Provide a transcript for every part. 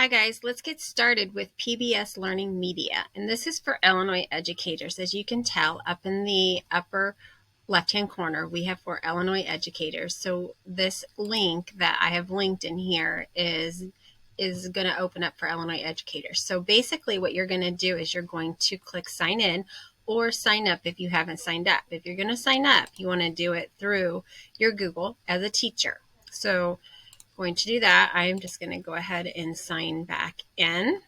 Hi guys, let's get started with PBS Learning Media, and this is for Illinois educators. As you can tell, up in the upper left-hand corner, we have for Illinois educators. So this link that I have linked in here is going to open up for Illinois educators. So basically what you're going to do is you're going to click sign in or sign up if you haven't signed up. If you're going to sign up, you want to do it through your Google as a teacher. So going to do that, I'm just going to go ahead and sign back in.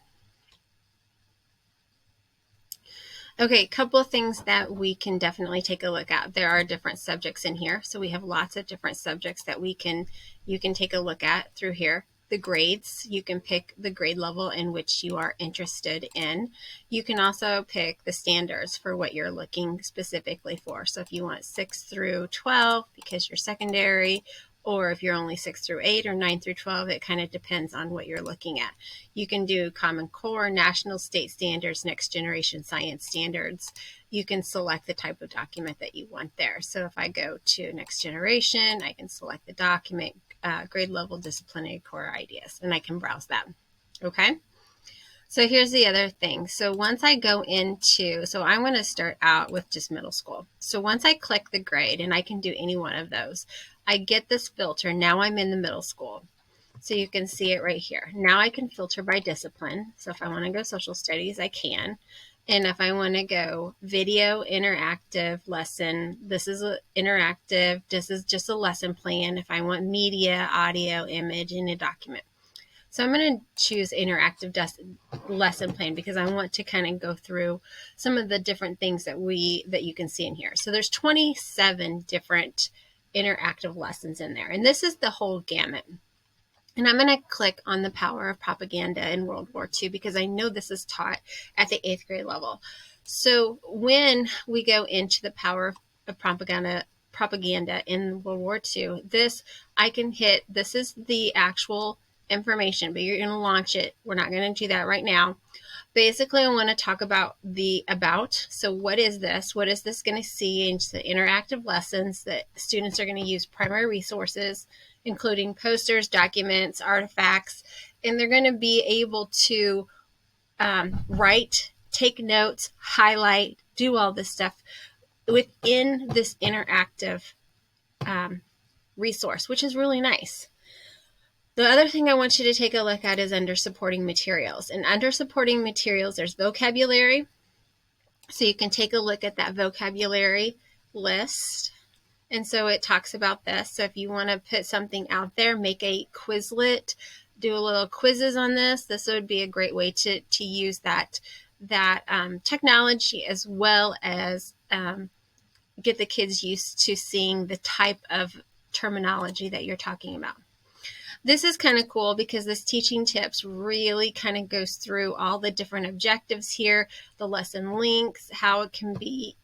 Okay, a couple of things that we can definitely take a look at. There are different subjects in here, so we have lots of different subjects that you can take a look at through here. The grades, you can pick the grade level in which you are interested in. You can also pick the standards for what you're looking specifically for. So if you want 6 through 12 because you're secondary, or if you're only 6 through 8 or 9 through 12, it kind of depends on what you're looking at. You can do Common Core, National State Standards, Next Generation Science Standards. You can select the type of document that you want there. So if I go to Next Generation, I can select the document, grade level disciplinary core ideas, and I can browse them. Okay. So here's the other thing. So once I go into, so I'm going to start out with just middle school. So once I click the grade, and I can do any one of those, I get this filter. Now I'm in the middle school. So you can see it right here. Now I can filter by discipline. So if I want to go social studies, I can. And if I want to go video, interactive, lesson, this is interactive. This is just a lesson plan. If I want media, audio, image, and a document. So I'm going to choose interactive lesson plan because I want to kind of go through some of the different things that you can see in here. So there's 27 different interactive lessons in there, and this is the whole gamut. And I'm going to click on the power of propaganda in World War II because I know this is taught at the 8th grade level. So when we go into the power of propaganda in World War II, I can hit, this is the actual information, but you're going to launch it. We're not going to do that right now. Basically, I want to talk about the about. So what is this? What is this going to see? And the interactive lessons that students are going to use primary resources, including posters, documents, artifacts, and they're going to be able to write, take notes, highlight, do all this stuff within this interactive resource, which is really nice. The other thing I want you to take a look at is under supporting materials. And under supporting materials, there's vocabulary. So you can take a look at that vocabulary list. And so it talks about this. So if you want to put something out there, make a Quizlet, do a little quizzes on this. This would be a great way to use that technology, as well as get the kids used to seeing the type of terminology that you're talking about. This is kind of cool because this teaching tips really kind of goes through all the different objectives here, the lesson links, how it can be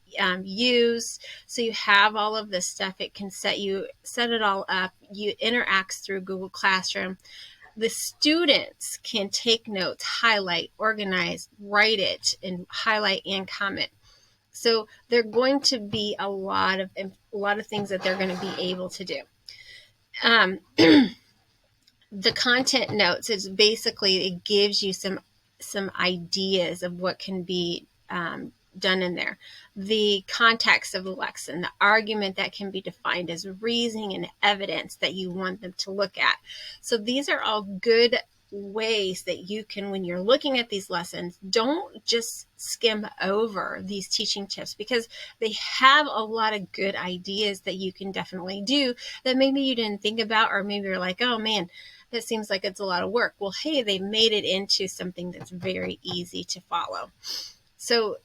used. So you have all of this stuff. It can set it all up. You interacts through Google Classroom. The students can take notes, highlight, organize, write it, and highlight and comment. So they're going to be a lot of things that they're going to be able to do. The content notes is basically, it gives you some ideas of what can be done in there. The context of the lesson, the argument that can be defined as reasoning and evidence that you want them to look at. So these are all good ways that you can, when you're looking at these lessons, don't just skim over these teaching tips, because they have a lot of good ideas that you can definitely do that maybe you didn't think about, or maybe you're like, oh man, that seems like it's a lot of work. Well, hey, they made it into something that's very easy to follow. So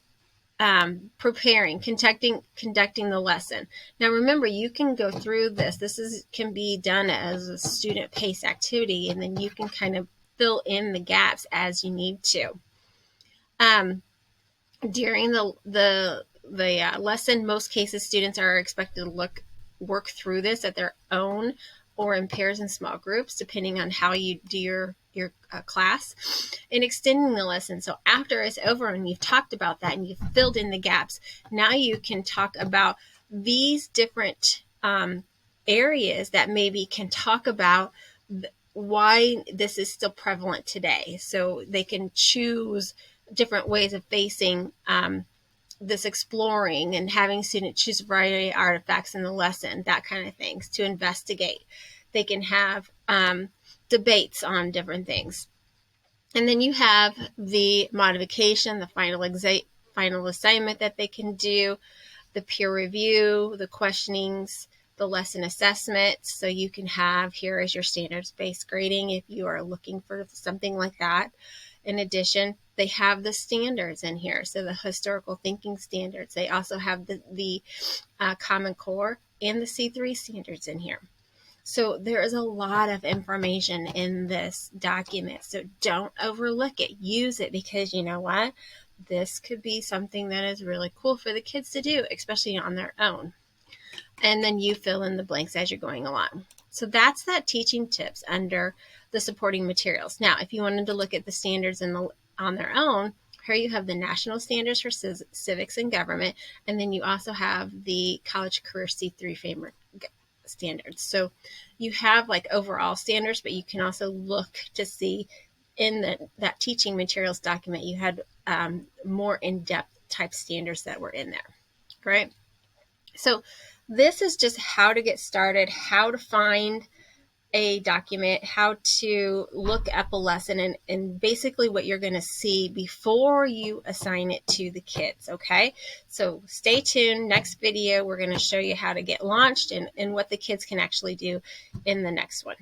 preparing, conducting the lesson. Now remember, you can go through this. Can be done as a student paced activity, and then you can kind of fill in the gaps as you need to. During the lesson, most cases students are expected to work through this at their own or in pairs and small groups, depending on how you do your class, and extending the lesson. So after it's over and you've talked about that and you've filled in the gaps, now you can talk about these different areas that maybe can talk about why this is still prevalent today. So they can choose different ways of facing this exploring and having students choose a variety of artifacts in the lesson, that kind of things, to investigate. They can have debates on different things. And then you have the modification, the final assignment that they can do, the peer review, the questionings, the lesson assessment. So you can have here as your standards-based grading if you are looking for something like that. In addition, they have the standards in here. So the historical thinking standards. They also have the Common Core and the C3 standards in here. So there is a lot of information in this document. So don't overlook it. Use it, because you know what? This could be something that is really cool for the kids to do, especially on their own. And then you fill in the blanks as you're going along. So that's that teaching tips under the supporting materials. Now, if you wanted to look at the standards on their own, here you have the national standards for civics and government, and then you also have the college career C3 framework standards. So you have like overall standards, but you can also look to see in that teaching materials document, you had more in-depth type standards that were in there, right? So this is just how to get started, how to find a document, how to look up a lesson, and basically what you're going to see before you assign it to the kids, okay? So stay tuned. Next video, we're going to show you how to get launched and what the kids can actually do in the next one.